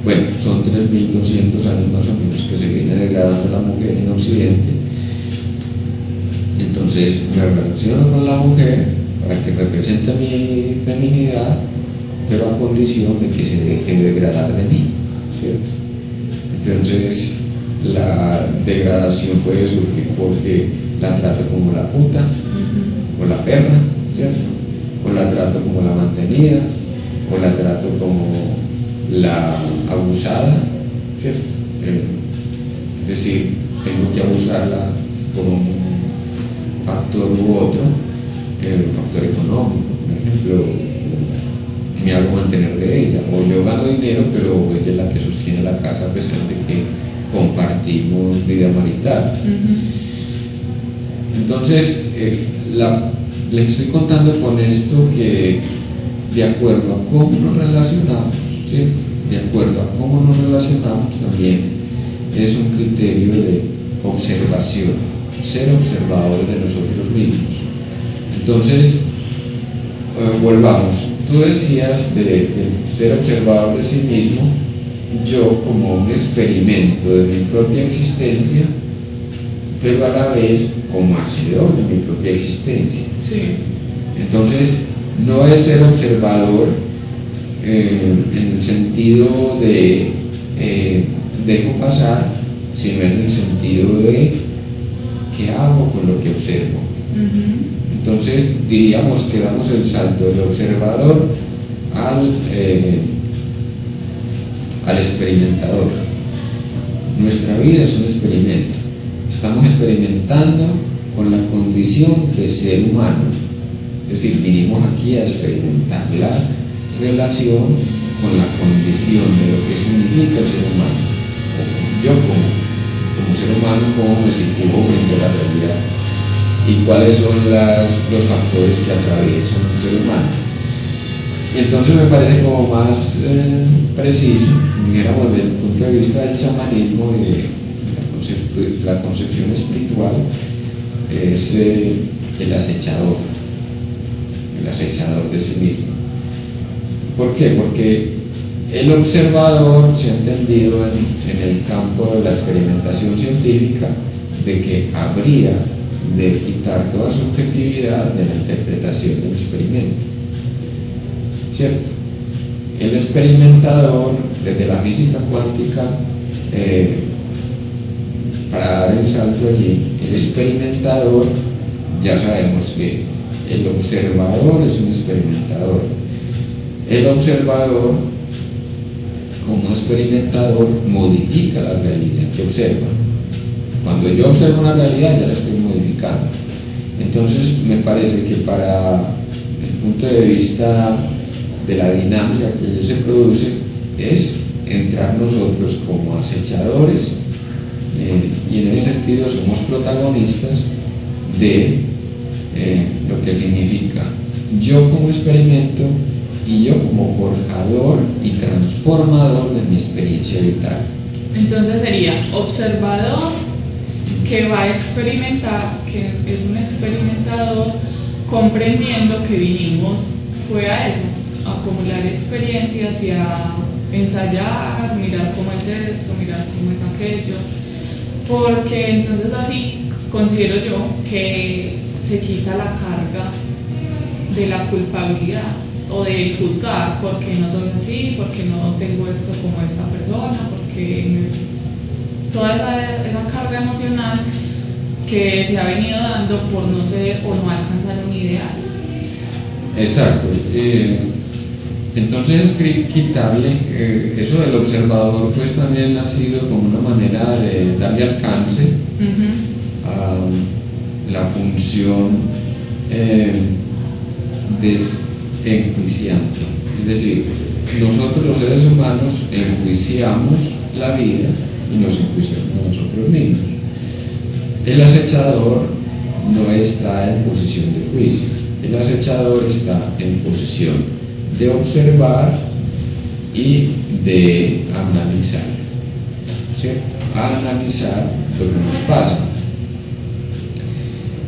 bueno, son 3200 años más o menos que se viene degradando a la mujer en Occidente. Entonces me relaciono con la mujer para que represente mi feminidad, pero a condición de que se deje de degradar de mí, ¿cierto? Entonces la degradación puede surgir porque la trato como la puta, o la perra, ¿cierto? O la trato como la mantenida, o la trato como la abusada, ¿cierto? Es decir, tengo que abusarla por un factor u otro, un factor económico, por ejemplo, me hago mantener de ella, o yo gano dinero, pero ella es la que sostiene la casa a pesar de que compartimos vida marital. Entonces, les estoy contando con esto que de acuerdo a cómo nos relacionamos, ¿sí? De acuerdo a cómo nos relacionamos también es un criterio de observación, ser observadores de nosotros mismos. Entonces, volvamos, tú decías de ser observador de sí mismo, yo como un experimento de mi propia existencia, pero a la vez como hacedor de mi propia existencia. Sí. Entonces, no es ser observador en el sentido de dejo pasar, sino en el sentido de qué hago con lo que observo. Entonces, diríamos que damos el salto del observador al experimentador. Nuestra vida es un experimento. Estamos experimentando con la condición de ser humano. Es decir, vinimos aquí a experimentar la relación con la condición de lo que significa el ser humano. Yo como ser humano, cómo me sitúo frente a la realidad y cuáles son los factores que atraviesan un ser humano. Y entonces me parece como más preciso, dijéramos, desde el punto de vista del chamanismo y de la concepción espiritual, es el acechador de sí mismo. ¿Por qué? Porque el observador se ha entendido en el campo de la experimentación científica de que habría de quitar toda subjetividad de la interpretación del experimento, ¿cierto? El experimentador, desde la física cuántica, para dar el salto allí, el experimentador, ya sabemos que el observador es un experimentador. El observador, como experimentador, modifica la realidad que observa. Cuando yo observo una realidad, ya la estoy modificando. Entonces, me parece que para el punto de vista de la dinámica que se produce, es entrar nosotros como acechadores, y en ese sentido somos protagonistas de lo que significa yo como experimento y yo como forjador y transformador de mi experiencia vital. Entonces sería observador que va a experimentar, que es un experimentador comprendiendo que vinimos fue a eso, a acumular experiencias y a ensayar, mirar cómo es esto, mirar cómo es aquello, porque entonces así considero yo que se quita la carga de la culpabilidad o de juzgar porque no soy así, porque no tengo esto como esta persona, porque toda esa carga emocional que se ha venido dando por no ser o no alcanzar un ideal. Exacto. Entonces quitarle eso del observador, pues también ha sido como una manera de darle alcance a la función desenjuiciante. Es decir, nosotros los seres humanos enjuiciamos la vida y nos enjuiciamos a nosotros mismos. El acechador no está en posición de juicio, el acechador está en posición de observar y de analizar, ¿cierto? Analizar lo que nos pasa.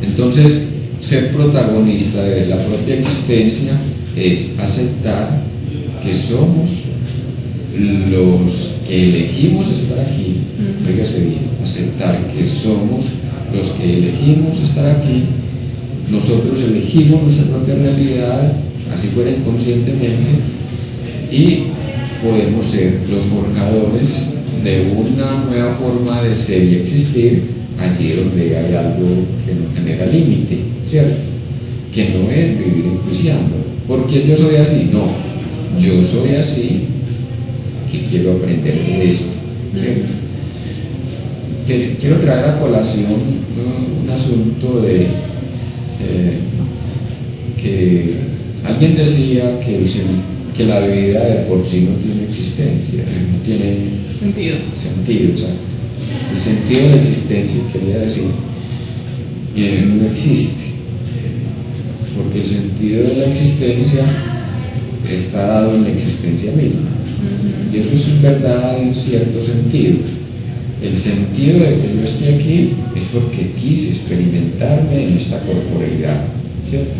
Entonces, ser protagonista de la propia existencia es aceptar que somos los que elegimos estar aquí. Fíjese bien, aceptar que somos los que elegimos estar aquí. Nosotros elegimos nuestra propia realidad, así fuera inconscientemente, y podemos ser los forjadores de una nueva forma de ser y existir allí donde hay algo que no genera límite, ¿cierto? Que no es vivir enjuiciando. ¿Por qué yo soy así? No, yo soy así, que quiero aprender de esto, ¿cierto? Quiero traer a colación un asunto de que alguien decía que la vida de por sí no tiene existencia, no tiene sentido, exacto. El sentido de la existencia quería decir que no existe, porque el sentido de la existencia está dado en la existencia misma. Y eso es verdad en cierto sentido. El sentido de que yo esté aquí es porque quise experimentarme en esta corporeidad, ¿cierto?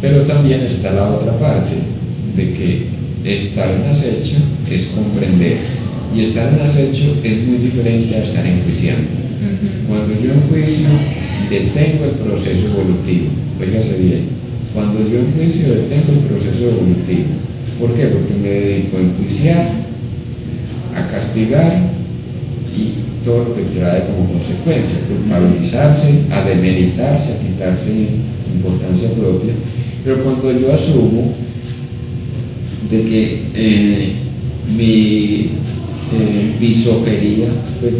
Pero también está la otra parte, de que estar en acecho es comprender, y estar en acecho es muy diferente a estar enjuiciando. Cuando yo enjuicio, detengo el proceso evolutivo. Fíjese bien, cuando yo enjuicio, detengo el proceso evolutivo. ¿Por qué? Porque me dedico a enjuiciar, a castigar y todo lo que trae como consecuencia, culpabilizarse, a demeritarse, a quitarse importancia propia. Pero cuando yo asumo de que mi visojería, pues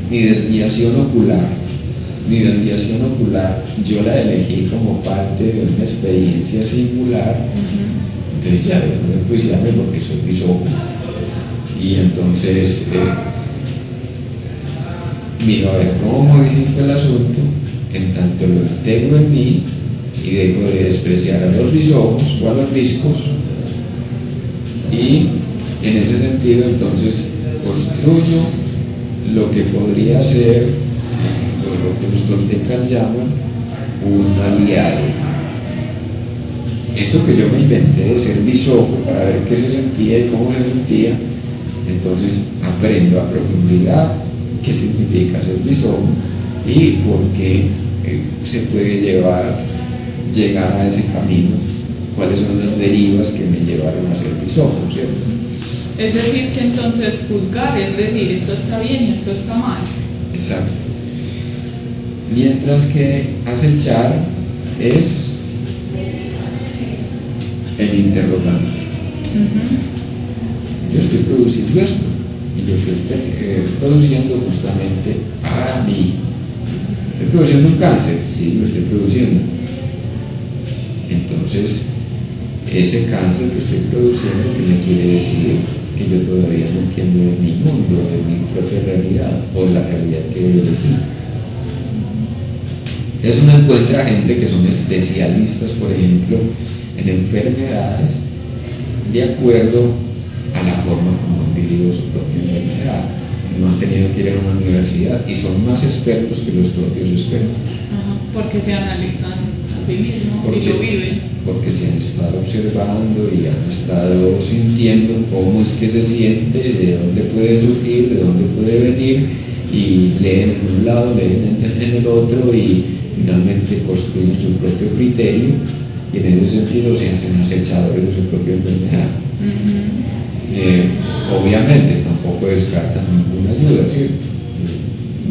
mi desviación ocular, yo la elegí como parte de una experiencia singular, entonces ya dejo de enjuiciarme porque soy misógino. Y entonces miro a ver cómo modifico el asunto, en tanto lo integro en mí y dejo de despreciar a los bisojos o a los viscos, y en ese sentido entonces construyo lo que podría ser lo que los toltecas llaman un aliado. Eso que yo me inventé de ser bisojo para ver qué se sentía y cómo se sentía, entonces aprendo a profundidad qué significa ser bisojo y por qué se puede llegar a ese camino, cuáles son las derivas que me llevaron a ser bisojo, ¿cierto? Es decir, que entonces juzgar es decir, esto está bien y esto está mal. Exacto. Mientras que acechar es el interrogante. Yo estoy produciendo esto y yo estoy produciendo justamente para mí. ¿Estoy produciendo un cáncer? Sí, lo estoy produciendo. Entonces, ese cáncer que estoy produciendo, ¿qué me quiere decir? Que yo todavía no entiendo de mi mundo, de mi propia realidad o de la realidad que yo elegí. Eso uno encuentra gente que son especialistas, por ejemplo, en enfermedades, de acuerdo a la forma como han vivido su propia enfermedad. No han tenido que ir a una universidad y son más expertos que los propios expertos. Porque se analizan a sí mismos y lo viven. Porque se han estado observando y han estado sintiendo cómo es que se siente, de dónde puede surgir, de dónde puede venir, y leen en un lado, leen en el otro y finalmente construyen su propio criterio, y en ese sentido se hacen acechadores de su propia enfermedad. Obviamente tampoco descartan ninguna ayuda, ¿cierto?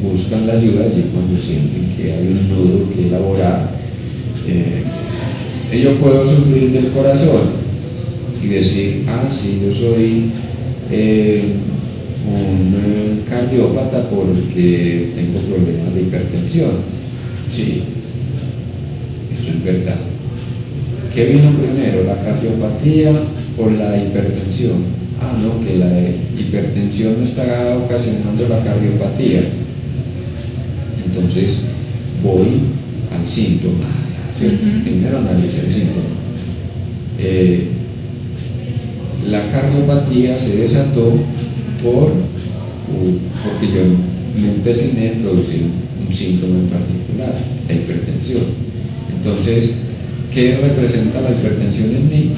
Buscan la ayuda allí cuando sienten que hay un nudo que elaborar. Yo puedo sufrir del corazón y decir, sí, yo soy un cardiópata porque tengo problemas de hipertensión. Sí, eso es verdad. ¿Qué vino primero, la cardiopatía o la hipertensión? no, que la hipertensión está ocasionando la cardiopatía. Entonces voy al síntoma, ¿cierto? Primero analizo el síntoma. La cardiopatía se desató porque yo me empeciné a producir un síntoma en particular, la hipertensión. Entonces, ¿qué representa la hipertensión en mí?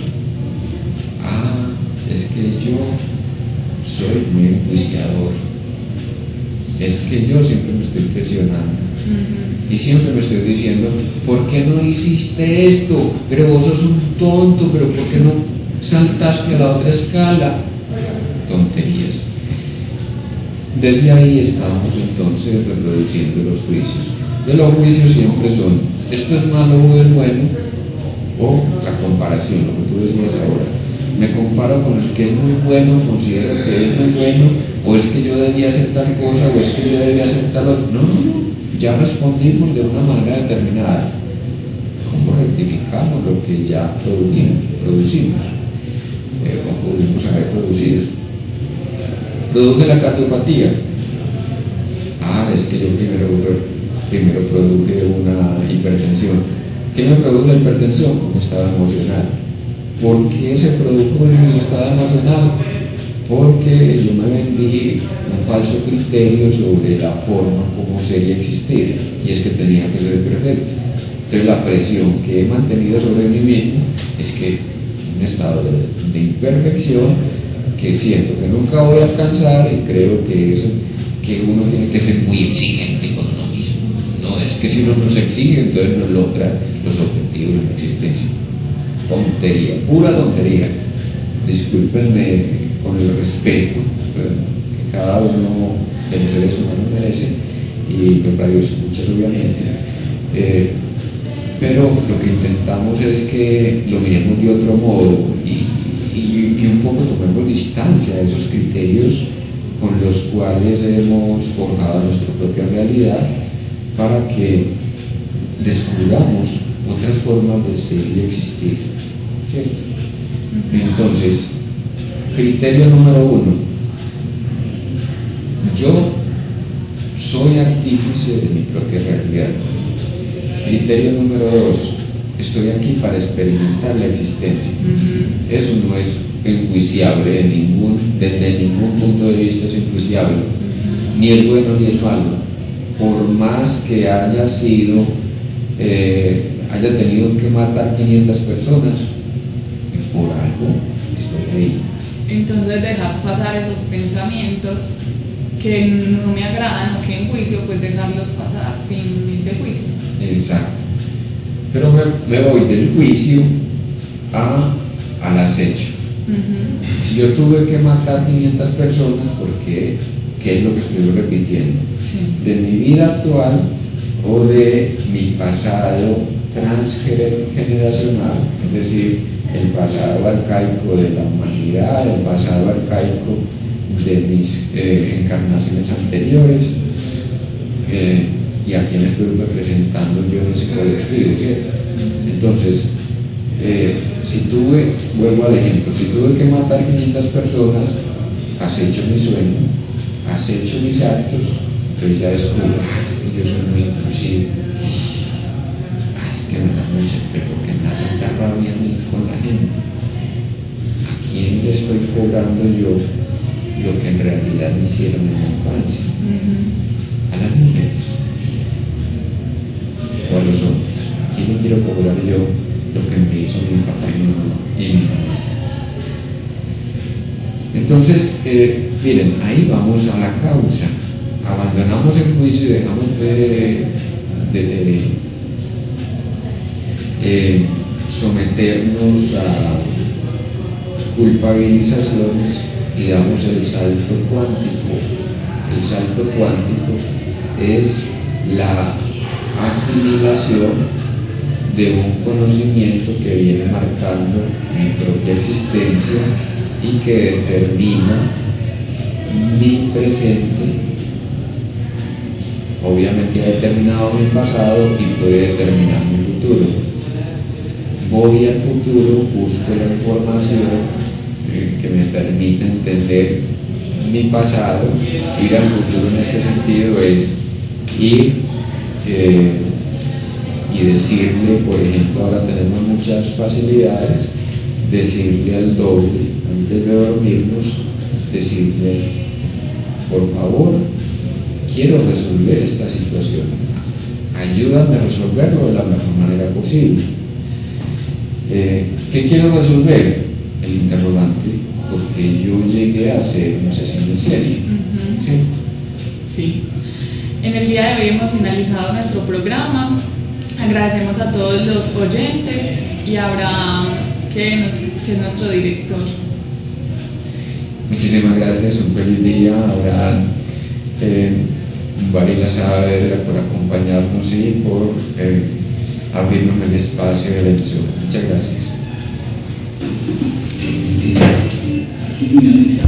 Es que yo soy muy enjuiciador, es que yo siempre me estoy presionando y siempre me estoy diciendo, ¿por qué no hiciste esto? Pero vos sos un tonto, pero ¿por qué no saltaste a la otra escala? Tonterías. Desde ahí estamos entonces reproduciendo los juicios. De los juicios siempre son, esto es malo o es bueno, o la comparación, lo que tú decías ahora. Me comparo con el que es muy bueno, considero que es muy bueno, o es que yo debía hacer tal cosa, o es que yo debía hacer tal otra. No, ya respondimos de una manera determinada. ¿Cómo rectificamos lo que ya producimos? O pudimos haber producido. Produje la cardiopatía. Es que yo primero produje una hipertensión. ¿Qué me produjo la hipertensión? Un estado emocional. ¿Por qué se produjo el estado emocional? Porque yo me vendí un falso criterio sobre la forma como sería existir, y es que tenía que ser perfecto. Entonces la presión que he mantenido sobre mí mismo es que un estado de imperfección que siento que nunca voy a alcanzar, y creo que uno tiene que ser muy exigente con uno mismo. No, es que si uno no se exige, entonces no logra los objetivos de la existencia. Tontería, pura tontería. Discúlpenme con el respeto que cada uno de los seres humanos merece, y los radioescuchas obviamente, pero lo que intentamos es que lo miremos de otro modo y un poco tomemos distancia de esos criterios con los cuales hemos forjado nuestra propia realidad, para que descubramos otras formas de ser y existir, ¿cierto? Entonces, criterio número 1, yo soy artífice de mi propia realidad. Criterio número 2, estoy aquí para experimentar la existencia. Eso no es enjuiciable desde ningún punto de vista, es enjuiciable. Ni es bueno ni es malo. Por más que haya sido, haya tenido que matar 500 personas, por algo estoy ahí. Entonces dejar pasar esos pensamientos que no me agradan o que en juicio, pues dejarlos pasar sin ese juicio. Exacto. Pero me voy del juicio al acecho. Si yo tuve que matar 500 personas, ¿por qué? ¿Qué es lo que estoy repitiendo? Sí. ¿De mi vida actual o de mi pasado transgeneracional? Es decir, el pasado arcaico de la humanidad, el pasado arcaico de mis encarnaciones anteriores, y a quién estoy representando yo en ese colectivo, ¿cierto? Entonces, vuelvo al ejemplo, si tuve que matar 500 personas, has hecho mi sueño, has hecho mis actos, entonces ya descubro, es que yo soy muy inclusivo, es que me da mucha, pero porque me da tanta rabia a mí con la gente. ¿A quién le estoy cobrando yo lo que en realidad me hicieron en la infancia? A las mujeres o a los hombres. ¿A quién le quiero cobrar yo lo que me hizo mi papá y mi mamá? Entonces, miren, ahí vamos a la causa. Abandonamos el juicio y dejamos de someternos a culpabilizaciones y damos el salto cuántico. El salto cuántico es la asimilación de un conocimiento que viene marcando mi propia existencia y que determina mi presente. Obviamente ha determinado mi pasado y puede determinar mi futuro. Voy al futuro, busco la información, que me permite entender mi pasado. Ir al futuro en este sentido es ir y decirle, por ejemplo, ahora tenemos muchas facilidades, decirle al doble, antes de dormirnos, decirle, por favor, quiero resolver esta situación, ayúdame a resolverlo de la mejor manera posible. ¿Qué quiero resolver? El interrogante, porque yo llegué a ser un asesino en serie. Sí. En el día de hoy hemos finalizado nuestro programa. Agradecemos a todos los oyentes y a Abraham, que es nuestro director. Muchísimas gracias, un feliz día, Abraham, Varela Saavedra, por acompañarnos y por abrirnos el espacio de la emisora. Muchas gracias. Finaliza.